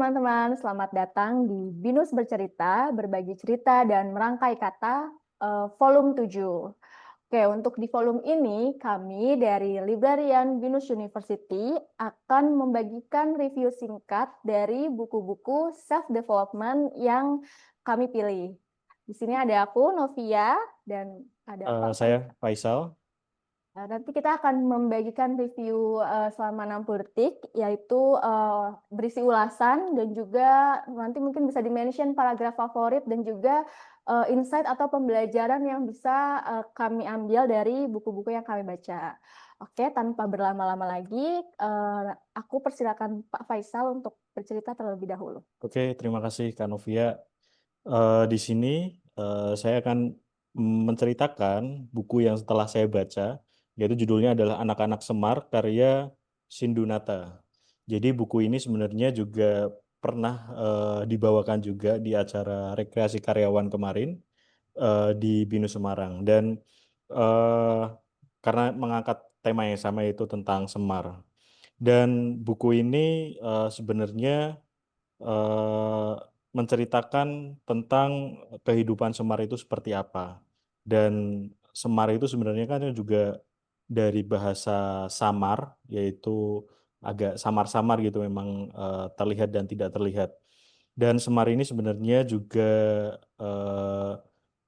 teman-teman, selamat datang di Binus Bercerita, berbagi cerita dan merangkai kata volume 7. Oke, untuk di volume ini kami dari Librarian Binus University akan membagikan review singkat dari buku-buku self development yang kami pilih. Di sini ada aku, Novia, dan ada Pak Saya Faisal. Faisal. Nanti kita akan membagikan review selama 60 detik, yaitu berisi ulasan dan juga nanti mungkin bisa di-mention paragraf favorit dan juga insight atau pembelajaran yang bisa kami ambil dari buku-buku yang kami baca. Oke, tanpa berlama-lama lagi, aku persilakan Pak Faisal untuk bercerita terlebih dahulu. Oke, terima kasih Kak Novia. Di sini saya akan menceritakan buku yang setelah saya baca, yaitu judulnya adalah Anak-anak Semar karya Sindunata. Jadi buku ini sebenarnya juga pernah dibawakan juga di acara rekreasi karyawan kemarin di Binu Semarang, dan eh, karena mengangkat tema yang sama, yaitu tentang Semar. Dan buku ini sebenarnya eh, menceritakan tentang kehidupan Semar itu seperti apa. Dan Semar itu sebenarnya kan juga dari bahasa samar, yaitu agak samar-samar gitu, memang terlihat dan tidak terlihat. Dan Semar ini sebenarnya juga eh,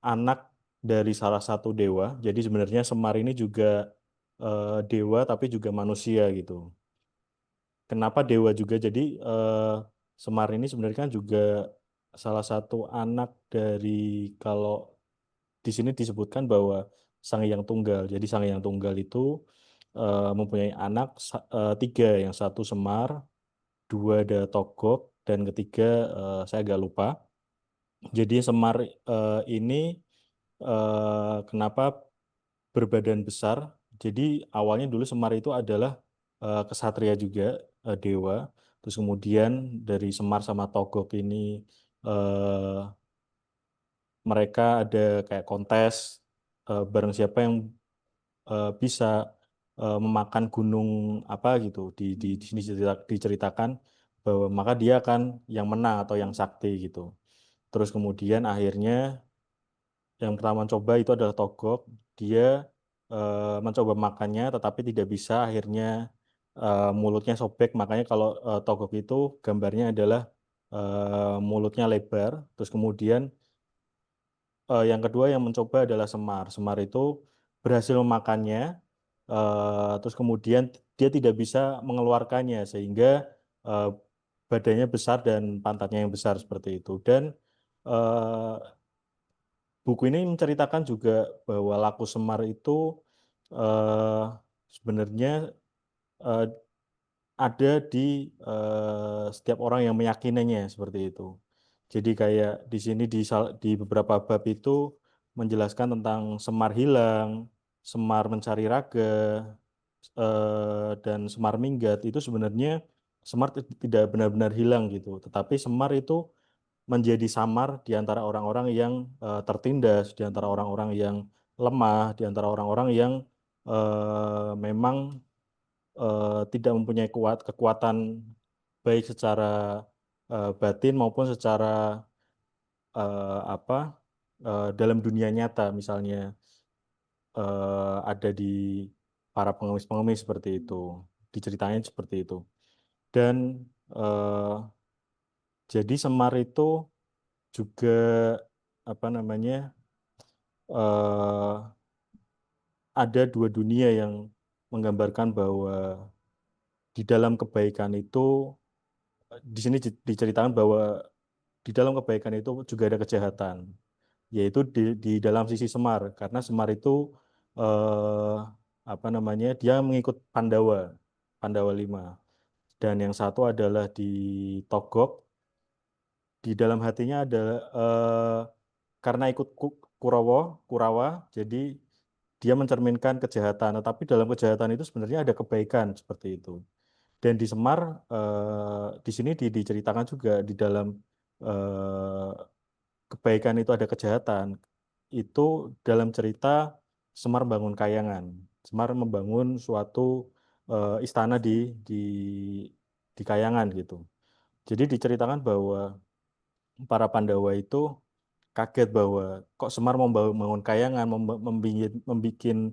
anak dari salah satu dewa. Jadi sebenarnya Semar ini juga dewa tapi juga manusia gitu. Kenapa dewa juga? Jadi Semar ini sebenarnya kan juga salah satu anak dari, kalau di sini disebutkan bahwa Sang Hyang Tunggal. Jadi Sang Hyang Tunggal itu mempunyai anak tiga, yang satu Semar, dua ada Togok, dan ketiga saya agak lupa. Jadi Semar ini kenapa berbadan besar? Jadi awalnya dulu Semar itu adalah kesatria juga, dewa. Terus kemudian dari Semar sama Togok ini eh, mereka ada kayak kontes bareng siapa yang bisa memakan gunung apa gitu. Di sini diceritakan bahwa maka dia akan yang menang atau yang sakti gitu. Terus kemudian akhirnya yang pertama mencoba itu adalah Togok. Dia mencoba makannya tetapi tidak bisa, akhirnya mulutnya sobek. Makanya kalau Togok itu gambarnya adalah mulutnya lebar. Terus kemudian yang kedua yang mencoba adalah Semar. Semar itu berhasil memakannya, terus kemudian dia tidak bisa mengeluarkannya sehingga eh, badannya besar dan pantatnya yang besar seperti itu. Dan eh, buku ini menceritakan juga bahwa laku Semar itu eh, sebenarnya eh, ada di setiap orang yang meyakininya seperti itu. Jadi kayak di sini di beberapa bab itu menjelaskan tentang Semar hilang, Semar mencari raga, dan Semar minggat. Itu sebenarnya Semar tidak benar-benar hilang gitu, tetapi Semar itu menjadi samar di antara orang-orang yang tertindas, di antara orang-orang yang lemah, di antara orang-orang yang memang tidak mempunyai kekuatan baik secara batin maupun secara apa dalam dunia nyata, misalnya ada di para pengemis-pengemis seperti itu, diceritanya seperti itu. Dan eh, jadi Semar itu juga apa namanya, eh, ada dua dunia yang menggambarkan bahwa di dalam kebaikan itu, di sini diceritakan bahwa di dalam kebaikan itu juga ada kejahatan, yaitu di dalam sisi Semar, karena Semar itu eh, apa namanya, dia mengikut Pandawa, Pandawa lima. Dan yang satu adalah di Togok, di dalam hatinya ada karena ikut Kurawa, Kurawa, jadi dia mencerminkan kejahatan, tetapi dalam kejahatan itu sebenarnya ada kebaikan seperti itu. Dan di Semar, di sini diceritakan juga di dalam eh, kebaikan itu ada kejahatan. Itu dalam cerita Semar bangun kayangan. Semar membangun suatu istana di Kayangan gitu. Jadi diceritakan bahwa para Pandawa itu kaget bahwa kok Semar mau membangun kayangan, membikin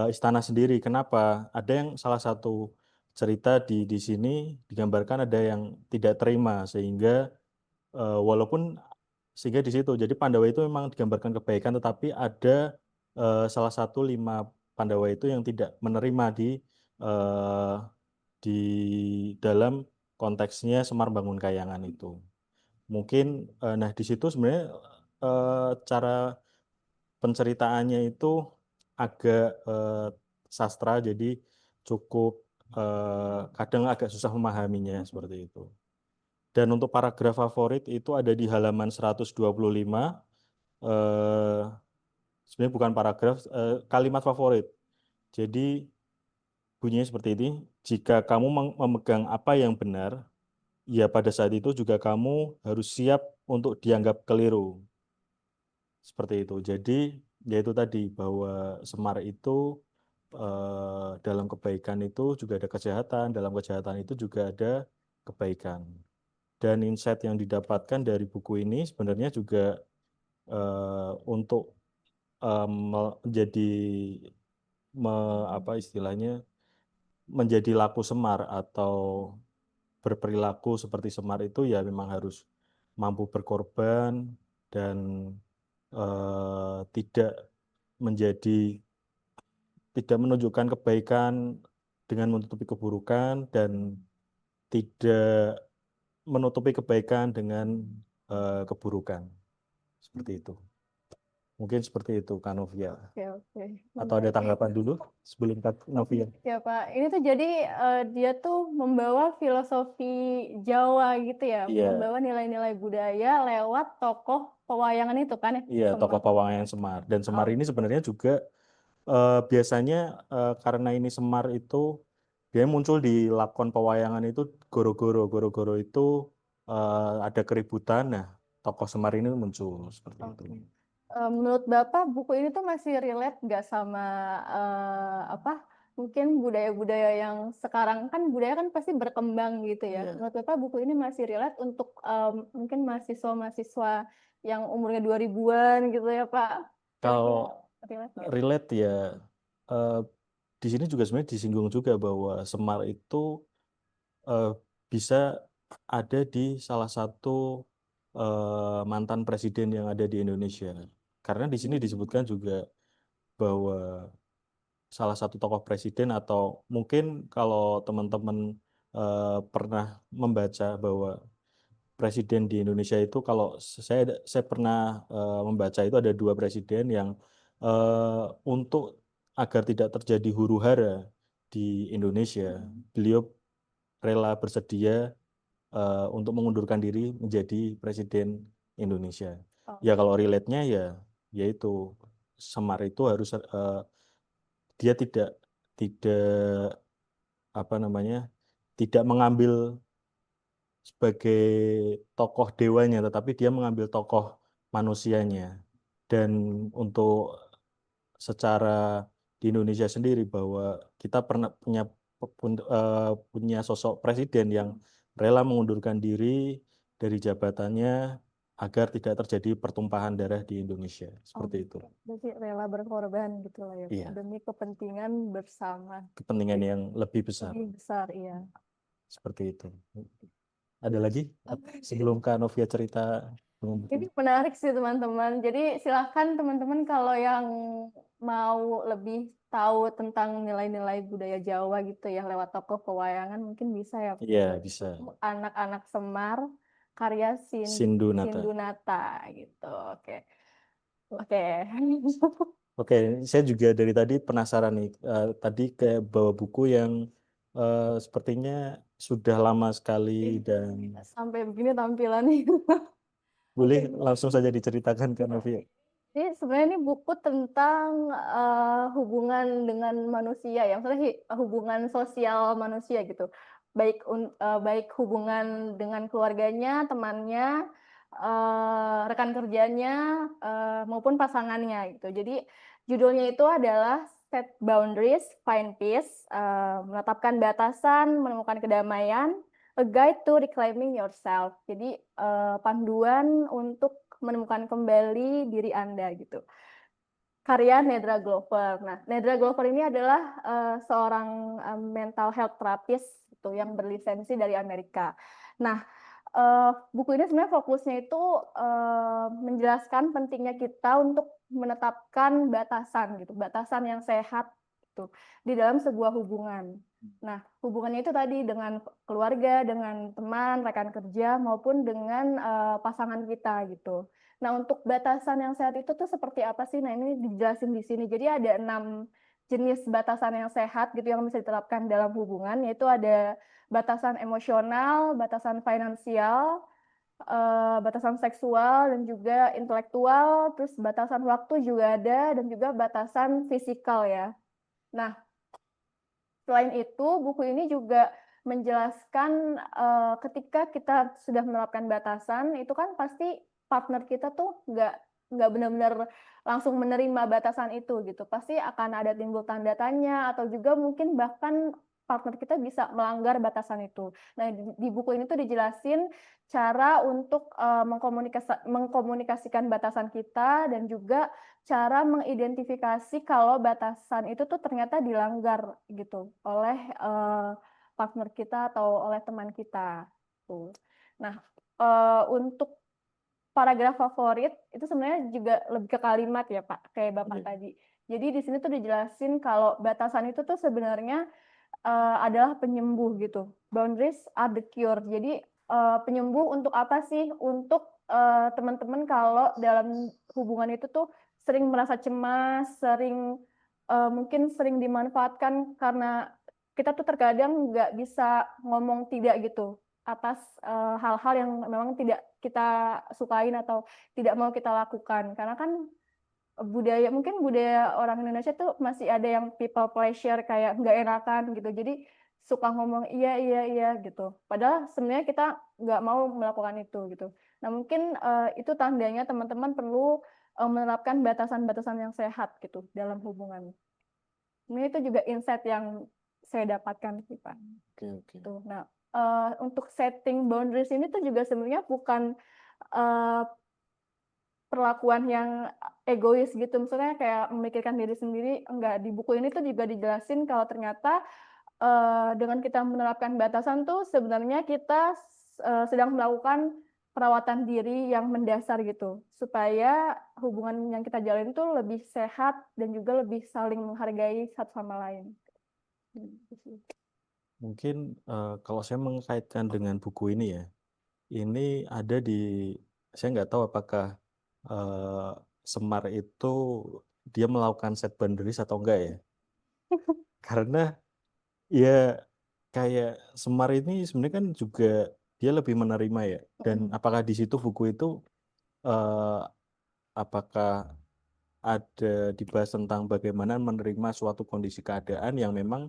istana sendiri. Kenapa? Ada yang salah satu cerita di sini digambarkan ada yang tidak terima sehingga di situ. Jadi Pandawa itu memang digambarkan kebaikan, tetapi ada salah satu 5 Pandawa itu yang tidak menerima eh, di dalam konteksnya Semar bangun kayangan itu. Mungkin, nah di situ sebenarnya cara penceritaannya itu agak sastra, jadi cukup kadang agak susah memahaminya seperti itu. Dan untuk paragraf favorit itu ada di halaman 125. eh, Sebenarnya bukan paragraf, kalimat favorit. Jadi bunyinya seperti ini, jika kamu memegang apa yang benar, ya pada saat itu juga kamu harus siap untuk dianggap keliru. Seperti itu. Jadi ya itu tadi bahwa Semar itu dalam kebaikan itu juga ada kejahatan, dalam kejahatan itu juga ada kebaikan. Dan insight yang didapatkan dari buku ini sebenarnya juga untuk menjadi apa istilahnya menjadi laku Semar atau berperilaku seperti Semar itu ya memang harus mampu berkorban dan tidak menjadi tidak menunjukkan kebaikan dengan menutupi keburukan dan tidak menutupi kebaikan dengan keburukan. Seperti itu. Mungkin seperti itu, Kak Novia. Oke, oke. Atau ada Menarik. tanggapan dulu sebelum Kak Novia? Ya Pak, ini tuh jadi dia tuh membawa filosofi Jawa gitu ya, Iya, membawa nilai-nilai budaya lewat tokoh pewayangan itu kan ya, iya tokoh Semar. Pawayangan Semar. Dan Semar Oh, ini sebenarnya juga biasanya karena ini Semar itu dia muncul di lakon pewayangan itu goro-goro. Goro-goro itu ada keributan. Nah, tokoh Semar ini muncul seperti itu. oke. Menurut Bapak buku ini tuh masih relate nggak sama apa? Mungkin budaya-budaya yang sekarang kan budaya kan pasti berkembang gitu ya. Iya. Menurut Bapak buku ini masih relate untuk mungkin mahasiswa-mahasiswa yang umurnya 2000-an gitu ya Pak. Kalau Kira-kira relate nggak? relate ya, eh, di sini juga sebenarnya disinggung juga bahwa Semar itu eh, bisa ada di salah satu mantan presiden yang ada di Indonesia. Karena di sini disebutkan juga bahwa salah satu tokoh presiden atau mungkin kalau teman-teman pernah membaca bahwa presiden di Indonesia itu kalau saya pernah membaca itu ada 2 presiden yang untuk agar tidak terjadi huru-hara di Indonesia, beliau rela bersedia untuk mengundurkan diri menjadi presiden Indonesia. Oh, Ya kalau relate-nya ya yaitu Semar itu harus dia tidak apa namanya tidak mengambil sebagai tokoh dewanya, tetapi dia mengambil tokoh manusianya. Dan untuk secara di Indonesia sendiri bahwa kita pernah punya sosok presiden yang rela mengundurkan diri dari jabatannya agar tidak terjadi pertumpahan darah di Indonesia. oh, Seperti itu. berarti rela berkorban gitu lah ya Pak, Iya, demi kepentingan bersama. kepentingan yang lebih besar. Lebih besar, iya. Seperti itu. Ada lagi sebelum Kak Novia cerita? Ini menarik sih teman-teman. Jadi silahkan teman-teman kalau yang mau lebih tahu tentang nilai-nilai budaya Jawa gitu ya lewat tokoh pewayangan mungkin bisa ya Iya, bisa. Anak-anak Semar karya Sindunata. Sindunata gitu. Oke. Oke. Oke, saya juga dari tadi penasaran nih. Tadi kayak bawa buku yang sepertinya sudah lama sekali dan Sampai begini tampilannya. boleh Oke. langsung saja diceritakan Kak Novia. Jadi sebenarnya ini buku tentang hubungan dengan manusia ya, maksudnya hubungan sosial manusia gitu. Baik hubungan dengan keluarganya, temannya, rekan kerjanya, maupun pasangannya gitu. Jadi judulnya itu adalah Set Boundaries, Find Peace, menetapkan batasan, menemukan kedamaian, A Guide to Reclaiming Yourself. Jadi panduan untuk menemukan kembali diri Anda gitu. Karya Nedra Glover. Nah, Nedra Glover ini adalah seorang mental health therapist gitu, yang berlisensi dari Amerika. Nah, buku ini sebenarnya fokusnya itu menjelaskan pentingnya kita untuk menetapkan batasan gitu, batasan yang sehat gitu di dalam sebuah hubungan. Nah, hubungannya itu tadi dengan keluarga, dengan teman, rekan kerja maupun dengan pasangan kita gitu. Nah, untuk batasan yang sehat itu tuh seperti apa sih? Nah, ini dijelasin di sini. Jadi ada 6 jenis batasan yang sehat gitu yang bisa diterapkan dalam hubungan, yaitu ada batasan emosional, batasan finansial, batasan seksual, dan juga intelektual, terus batasan waktu juga ada, dan juga batasan fisikal ya. Nah, selain itu, buku ini juga menjelaskan ketika kita sudah menerapkan batasan, itu kan pasti partner kita tuh nggak benar-benar langsung menerima batasan itu gitu. Pasti akan ada timbul tanda tanya atau juga mungkin bahkan partner kita bisa melanggar batasan itu. Nah, di buku ini tuh dijelasin cara untuk mengkomunikasikan batasan kita dan juga cara mengidentifikasi kalau batasan itu tuh ternyata dilanggar gitu oleh partner kita atau oleh teman kita tuh. Nah, untuk paragraf favorit itu sebenarnya juga lebih ke kalimat ya Pak, kayak Bapak tadi. Jadi di sini tuh dijelasin kalau batasan itu tuh sebenarnya adalah penyembuh gitu. Boundaries are the cure. Jadi penyembuh untuk apa sih? Untuk teman-teman kalau dalam hubungan itu tuh sering merasa cemas, mungkin sering dimanfaatkan karena kita tuh terkadang nggak bisa ngomong tidak gitu atas hal-hal yang memang tidak kita sukain atau tidak mau kita lakukan. Karena kan mungkin budaya orang Indonesia tuh masih ada yang people pleasure, kayak nggak enakan gitu, jadi suka ngomong iya iya iya gitu, padahal sebenarnya kita nggak mau melakukan itu gitu. Nah, mungkin itu tandanya teman-teman perlu menerapkan batasan-batasan yang sehat gitu dalam hubungan. Ini itu juga insight yang saya dapatkan sih Pak. Oke. Tuh. Nah, untuk setting boundaries ini tuh juga sebenarnya bukan eh, perlakuan yang egois gitu, misalnya kayak memikirkan diri sendiri, enggak. Di buku ini tuh juga dijelasin kalau ternyata dengan kita menerapkan batasan tuh sebenarnya kita sedang melakukan perawatan diri yang mendasar gitu, supaya hubungan yang kita jalin tuh lebih sehat dan juga lebih saling menghargai satu sama lain. Mungkin kalau saya mengkaitkan dengan buku ini ya, ini ada saya nggak tahu apakah eh, Semar itu dia melakukan set boundaries atau enggak ya. Karena ya kayak Semar ini sebenarnya kan juga dia lebih menerima ya. Dan apakah di situ buku itu eh, apakah ada dibahas tentang bagaimana menerima suatu kondisi keadaan yang memang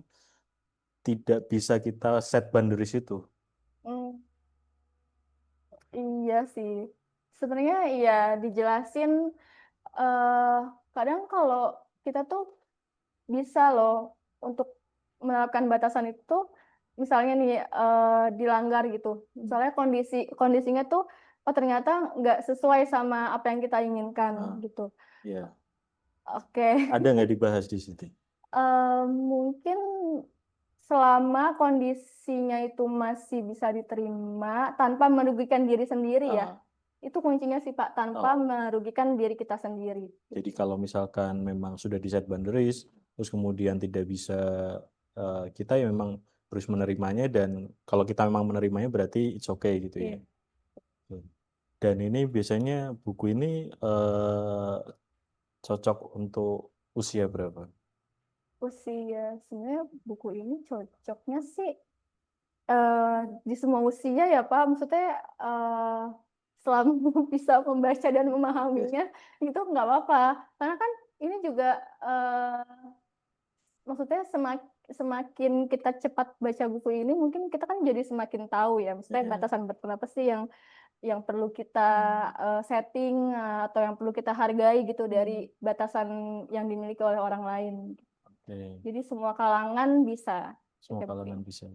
tidak bisa kita set boundaries itu. Hmm, iya sih. Sebenarnya iya dijelasin eh kadang kalau kita tuh bisa loh untuk menerapkan batasan itu, misalnya nih dilanggar gitu. Misalnya kondisinya tuh oh ternyata nggak sesuai sama apa yang kita inginkan gitu. Ya. Oke. Ada nggak dibahas di situ? Mungkin selama kondisinya itu masih bisa diterima tanpa merugikan diri sendiri ya. Itu kuncinya sih Pak, tanpa merugikan diri kita sendiri. Jadi kalau misalkan memang sudah di set boundaries, terus kemudian tidak bisa, kita ya memang harus menerimanya, dan kalau kita memang menerimanya berarti it's okay gitu ya. Iya. Dan ini biasanya buku ini cocok untuk usia berapa? Usia, sebenarnya buku ini cocoknya sih eh, di semua usia ya Pak. Maksudnya selama bisa membaca dan memahaminya itu nggak apa-apa. Karena kan ini juga maksudnya semakin kita cepat baca buku ini, mungkin kita kan jadi semakin tahu ya. Maksudnya batasan-batasan apa sih yang perlu kita setting atau yang perlu kita hargai gitu dari batasan yang dimiliki oleh orang lain. Oke. Jadi semua kalangan bisa Semua baca buku kalangan ini. bisa.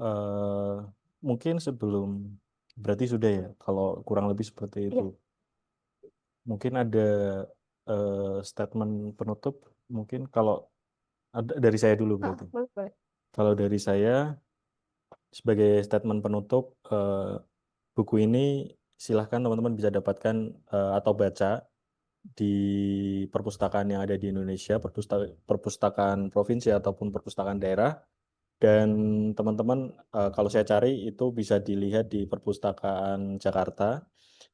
Eh, mungkin sebelum berarti sudah ya, kalau kurang lebih seperti itu. Iya, Mungkin ada statement penutup, mungkin kalau ada dari saya dulu berarti. boleh, boleh. Kalau dari saya sebagai statement penutup, buku ini silahkan teman-teman bisa dapatkan atau baca di perpustakaan yang ada di Indonesia, perpustakaan provinsi ataupun perpustakaan daerah. Dan teman-teman, kalau saya cari itu bisa dilihat di perpustakaan Jakarta.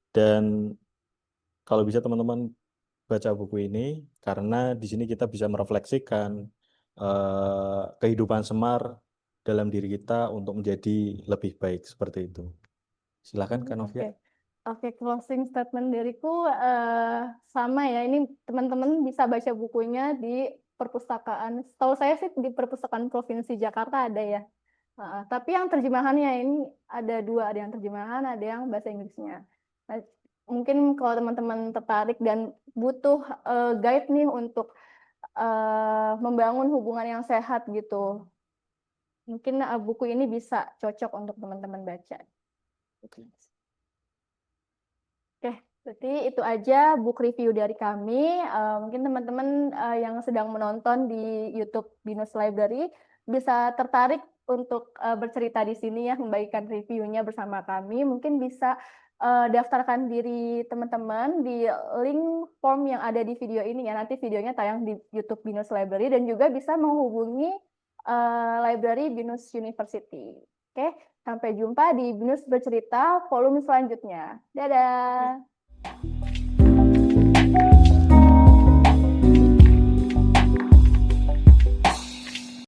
Dan kalau bisa teman-teman baca buku ini, karena di sini kita bisa merefleksikan kehidupan Semar dalam diri kita untuk menjadi lebih baik seperti itu. Silakan Kak Novia. Oke. Oke, closing statement dariku sama ya. Ini teman-teman bisa baca bukunya di perpustakaan. Setahu saya sih di perpustakaan Provinsi Jakarta ada ya. Tapi yang terjemahannya ini ada dua, ada yang terjemahan, ada yang bahasa Inggrisnya. Nah, mungkin kalau teman-teman tertarik dan butuh guide nih untuk membangun hubungan yang sehat gitu, mungkin buku ini bisa cocok untuk teman-teman baca. Oke, berarti itu aja book review dari kami. Mungkin teman-teman yang sedang menonton di YouTube Binus Library bisa tertarik untuk bercerita di sini ya, membagikan reviewnya bersama kami. Mungkin bisa daftarkan diri teman-teman di link form yang ada di video ini ya. Nanti videonya tayang di YouTube Binus Library dan juga bisa menghubungi Library Binus University. Oke, sampai jumpa di Binus Bercerita volume selanjutnya. Dadah.